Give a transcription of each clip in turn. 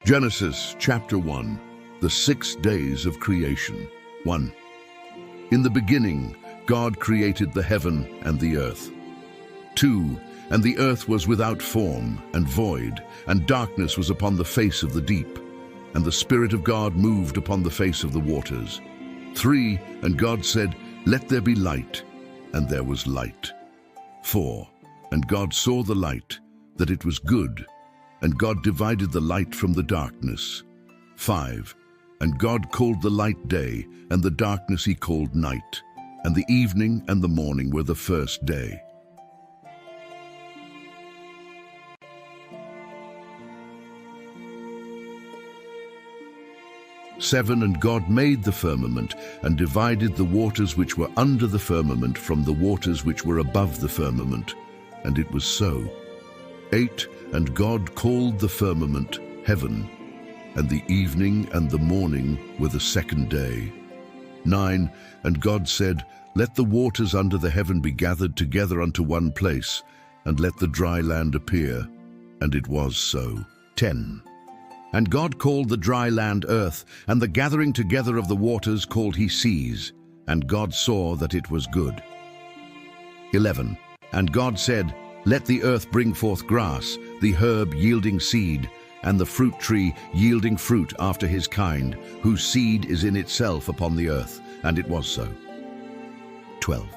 Genesis chapter 1, the 6 days of creation. 1. In the beginning, God created the heaven and the earth. 2. And the earth was without form and void, and darkness was upon the face of the deep, and the Spirit of God moved upon the face of the waters. 3. And God said, "Let there be light," and there was light. 4. And God saw the light, that it was good, and God divided the light from the darkness. 5. And God called the light day, and the darkness he called night. And the evening and the morning were the first day. Seven. And God made the firmament, and divided the waters which were under the firmament from the waters which were above the firmament. And it was so. 8. And God called the firmament heaven, and the evening and the morning were the second day. 9. And God said, "Let the waters under the heaven be gathered together unto one place, and let the dry land appear." And it was so. 10. And God called the dry land earth, and the gathering together of the waters called he seas. And God saw that it was good. 11. And God said, "Let the earth bring forth grass, the herb yielding seed, and the fruit tree yielding fruit after his kind, whose seed is in itself upon the earth." And it was so. 12.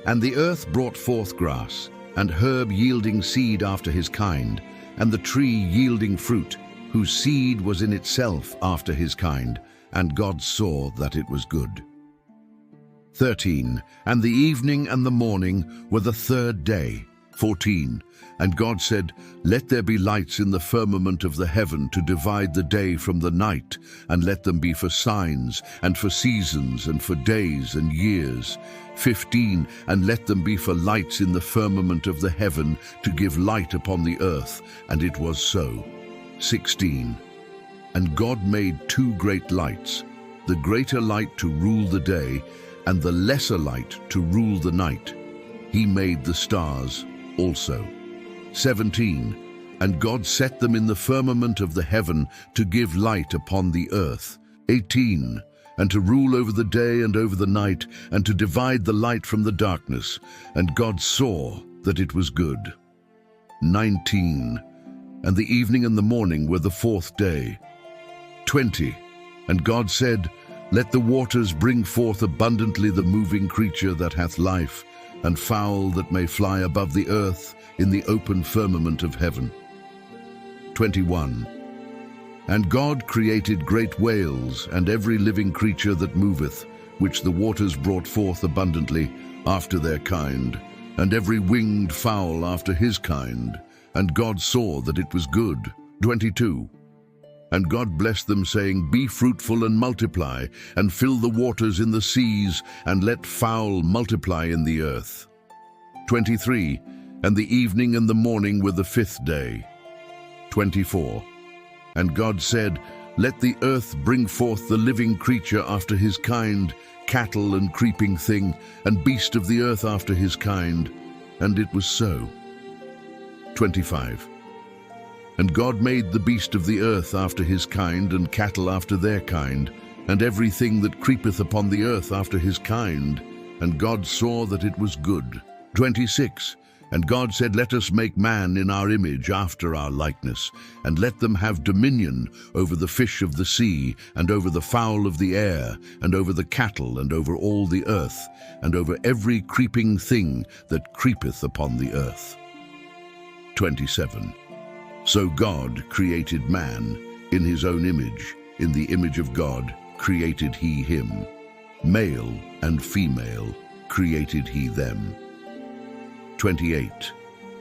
And the earth brought forth grass, and herb yielding seed after his kind, and the tree yielding fruit, whose seed was in itself after his kind. And God saw that it was good. 13. And the evening and the morning were the third day. 14. And God said, "Let there be lights in the firmament of the heaven to divide the day from the night, and let them be for signs, and for seasons, and for days and years." 15. And let them be for lights in the firmament of the heaven to give light upon the earth. And it was so. 16. And God made 2 great lights, the greater light to rule the day, and the lesser light to rule the night. He made the stars also. 17. And God set them in the firmament of the heaven to give light upon the earth. 18. And to rule over the day and over the night, and to divide the light from the darkness. And God saw that it was good. 19. And the evening and the morning were the fourth day. 20. And God said, "Let the waters bring forth abundantly the moving creature that hath life, and fowl that may fly above the earth in the open firmament of heaven." 21. And God created great whales, and every living creature that moveth, which the waters brought forth abundantly after their kind, and every winged fowl after his kind. And God saw that it was good. 22. And God blessed them, saying, "Be fruitful and multiply, and fill the waters in the seas, and let fowl multiply in the earth." 23. And the evening and the morning were the fifth day. 24. And God said, "Let the earth bring forth the living creature after his kind, cattle and creeping thing, and beast of the earth after his kind." And it was so. 25. And God made the beast of the earth after his kind, and cattle after their kind, and everything that creepeth upon the earth after his kind. And God saw that it was good. 26. And God said, "Let us make man in our image, after our likeness, and let them have dominion over the fish of the sea, and over the fowl of the air, and over the cattle, and over all the earth, and over every creeping thing that creepeth upon the earth." 27. So God created man in his own image. In the image of God created he him. Male and female created he them. 28.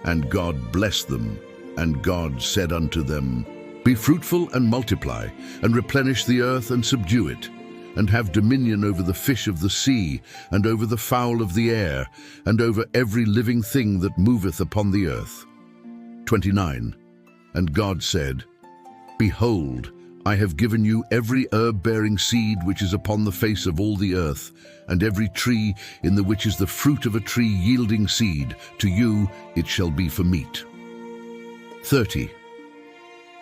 And God blessed them, and God said unto them, "Be fruitful and multiply, and replenish the earth and subdue it, and have dominion over the fish of the sea, and over the fowl of the air, and over every living thing that moveth upon the earth." 29. And God said, "Behold, I have given you every herb-bearing seed which is upon the face of all the earth, and every tree in the which is the fruit of a tree yielding seed. To you it shall be for meat." 30.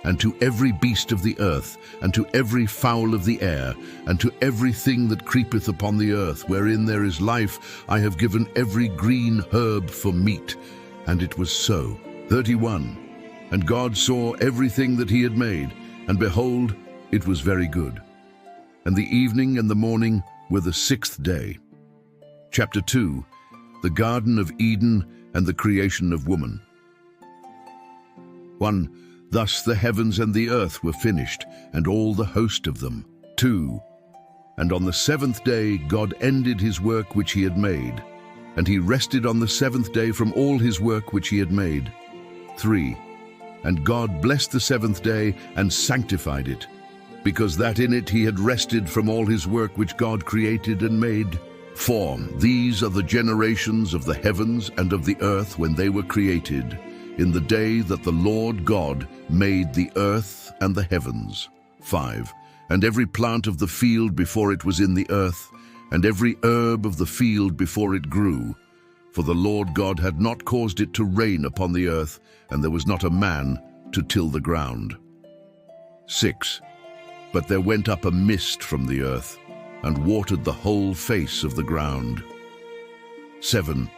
and to every beast of the earth, and to every fowl of the air, and to everything that creepeth upon the earth, wherein there is life, I have given every green herb for meat. And it was so. 31. And God saw everything that he had made, and behold, it was very good. And the evening and the morning were the 6th day. Chapter 2. The Garden of Eden and the creation of woman. 1. Thus the heavens and the earth were finished, and all the host of them. 2. And on the 7th day God ended his work which he had made, and he rested on the 7th day from all his work which he had made. 3. And God blessed the 7th day and sanctified it, because that in it he had rested from all his work which God created and made. 4. These are the generations of the heavens and of the earth when they were created, in the day that the Lord God made the earth and the heavens. 5. And every plant of the field before it was in the earth, and every herb of the field before it grew. For the Lord God had not caused it to rain upon the earth, and there was not a man to till the ground. 6. But there went up a mist from the earth, and watered the whole face of the ground. 7.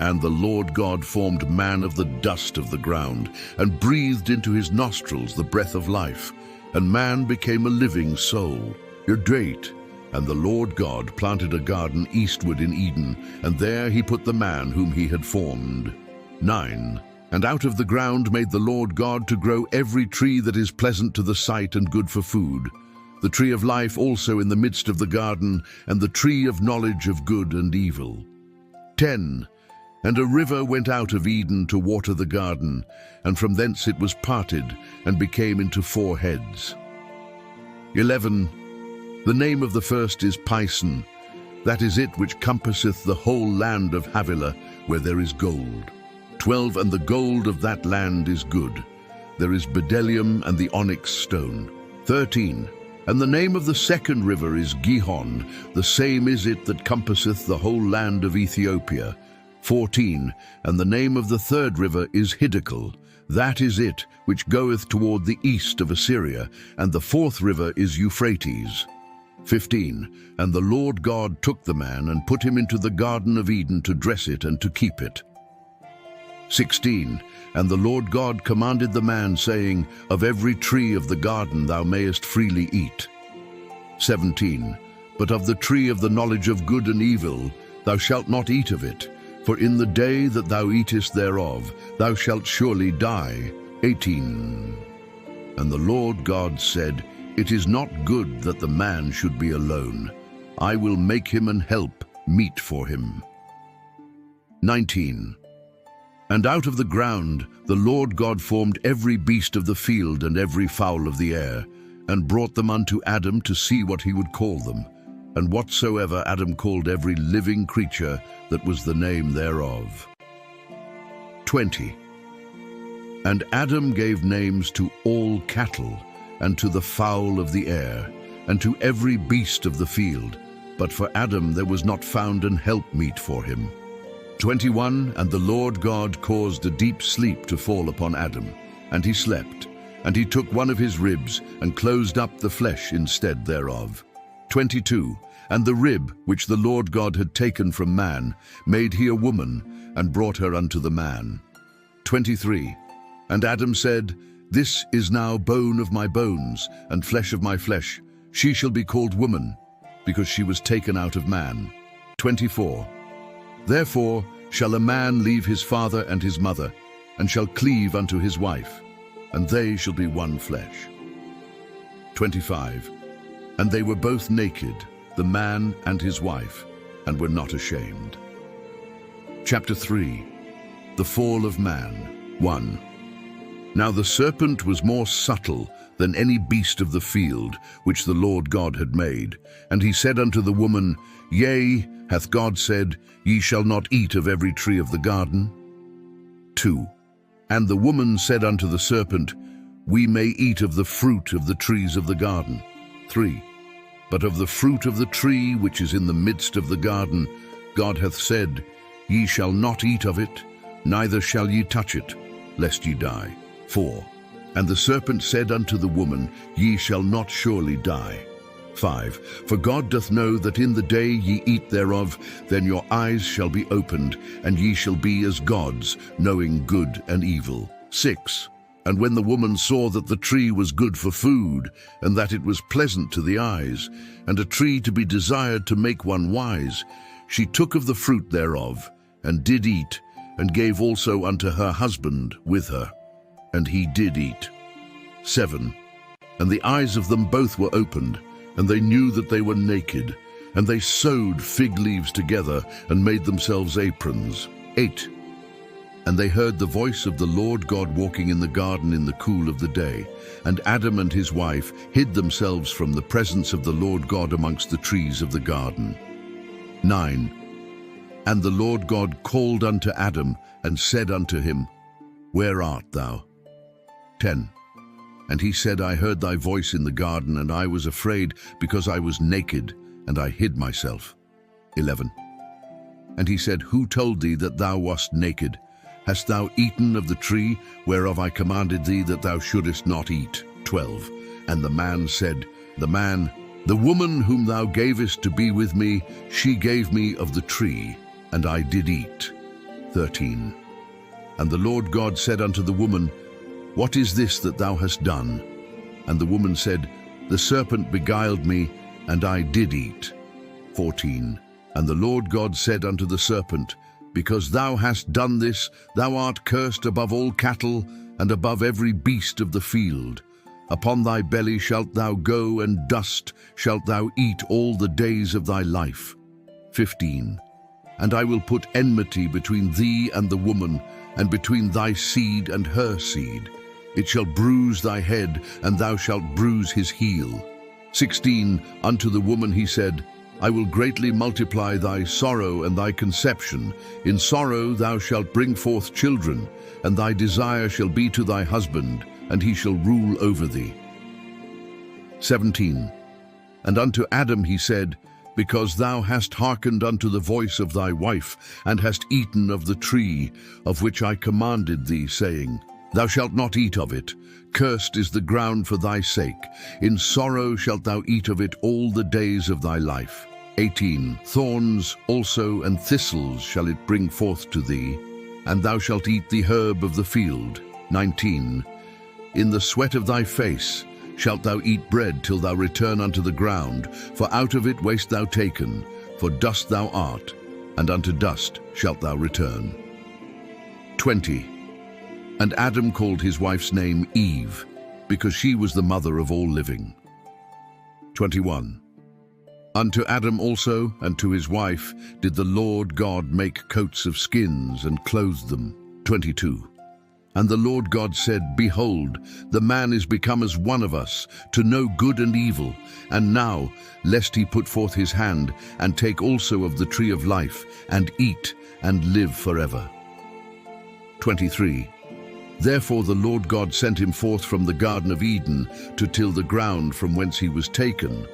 And the Lord God formed man of the dust of the ground, and breathed into his nostrils the breath of life, and man became a living soul. 8. And the Lord God planted a garden eastward in Eden, and there he put the man whom he had formed. 9. And out of the ground made the Lord God to grow every tree that is pleasant to the sight and good for food, the tree of life also in the midst of the garden, and the tree of knowledge of good and evil. 10. And a river went out of Eden to water the garden, and from thence it was parted, and became into 4 heads. 11. The name of the first is Pison, that is it which compasseth the whole land of Havilah, where there is gold. 12. And the gold of that land is good. There is bdellium and the onyx stone. 13. And the name of the second river is Gihon, the same is it that compasseth the whole land of Ethiopia. 14. And the name of the third river is Hiddekel, that is it which goeth toward the east of Assyria, and the 4th river is Euphrates. 15. And the Lord God took the man and put him into the Garden of Eden to dress it and to keep it. 16. And the Lord God commanded the man, saying, Of every tree of the garden thou mayest freely eat. 17. But of the tree of the knowledge of good and evil thou shalt not eat of it, for in the day that thou eatest thereof thou shalt surely die. 18. And the Lord God said, It is not good that the man should be alone. I will make him an help meet for him. 19. And out of the ground the Lord God formed every beast of the field and every fowl of the air, and brought them unto Adam to see what he would call them. And whatsoever Adam called every living creature, that was the name thereof. 20. And Adam gave names to all cattle, and to the fowl of the air, and to every beast of the field. But for Adam there was not found an helpmeet for him. 21. And the Lord God caused a deep sleep to fall upon Adam, and he slept. And he took one of his ribs, and closed up the flesh instead thereof. 22. And the rib which the Lord God had taken from man made he a woman, and brought her unto the man. 23. And Adam said, This is now bone of my bones, and flesh of my flesh. She shall be called woman, because she was taken out of man. 24. Therefore shall a man leave his father and his mother, and shall cleave unto his wife, and they shall be one flesh. 25. And they were both naked, the man and his wife, and were not ashamed. Chapter 3. The Fall of Man. 1. Now the serpent was more subtle than any beast of the field which the Lord God had made. And he said unto the woman, Yea, hath God said, Ye shall not eat of every tree of the garden? 2. And the woman said unto the serpent, We may eat of the fruit of the trees of the garden. 3. But of the fruit of the tree which is in the midst of the garden, God hath said, Ye shall not eat of it, neither shall ye touch it, lest ye die. 4. And the serpent said unto the woman, Ye shall not surely die. 5. For God doth know that in the day ye eat thereof, then your eyes shall be opened, and ye shall be as gods, knowing good and evil. 6. And when the woman saw that the tree was good for food, and that it was pleasant to the eyes, and a tree to be desired to make one wise, she took of the fruit thereof, and did eat, and gave also unto her husband with her, and he did eat. 7. And the eyes of them both were opened, and they knew that they were naked, and they sewed fig leaves together, and made themselves aprons. 8. And they heard the voice of the Lord God walking in the garden in the cool of the day. And Adam and his wife hid themselves from the presence of the Lord God amongst the trees of the garden. 9. And the Lord God called unto Adam, and said unto him, Where art thou? 10. And he said, I heard thy voice in the garden, and I was afraid, because I was naked, and I hid myself. 11. And he said, Who told thee that thou wast naked? Hast thou eaten of the tree, whereof I commanded thee that thou shouldest not eat? 12. And the man said, The woman whom thou gavest to be with me, she gave me of the tree, and I did eat. 13. And the Lord God said unto the woman, What is this that thou hast done? And the woman said, The serpent beguiled me, and I did eat. 14. And the Lord God said unto the serpent, Because thou hast done this, thou art cursed above all cattle, and above every beast of the field. Upon thy belly shalt thou go, and dust shalt thou eat all the days of thy life. 15. And I will put enmity between thee and the woman, and between thy seed and her seed. It shall bruise thy head, and thou shalt bruise his heel. 16. Unto the woman he said, I will greatly multiply thy sorrow and thy conception. In sorrow thou shalt bring forth children, and thy desire shall be to thy husband, and he shall rule over thee. 17. And unto Adam he said, Because thou hast hearkened unto the voice of thy wife, and hast eaten of the tree, of which I commanded thee, saying, Thou shalt not eat of it. Cursed is the ground for thy sake. In sorrow shalt thou eat of it all the days of thy life. 18. Thorns also and thistles shall it bring forth to thee, and thou shalt eat the herb of the field. 19. In the sweat of thy face shalt thou eat bread till thou return unto the ground, for out of it wast thou taken, for dust thou art, and unto dust shalt thou return. 20. And Adam called his wife's name Eve, because she was the mother of all living. 21. Unto Adam also and to his wife did the Lord God make coats of skins and clothed them. 22. And the Lord God said, Behold, the man is become as one of us, to know good and evil. And now, lest he put forth his hand, and take also of the tree of life, and eat, and live forever. 23. Therefore the Lord God sent him forth from the Garden of Eden, to till the ground from whence he was taken.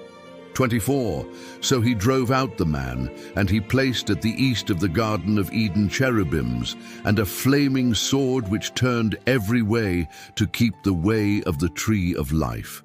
24. So he drove out the man, and he placed at the east of the Garden of Eden cherubims, and a flaming sword which turned every way, to keep the way of the tree of life.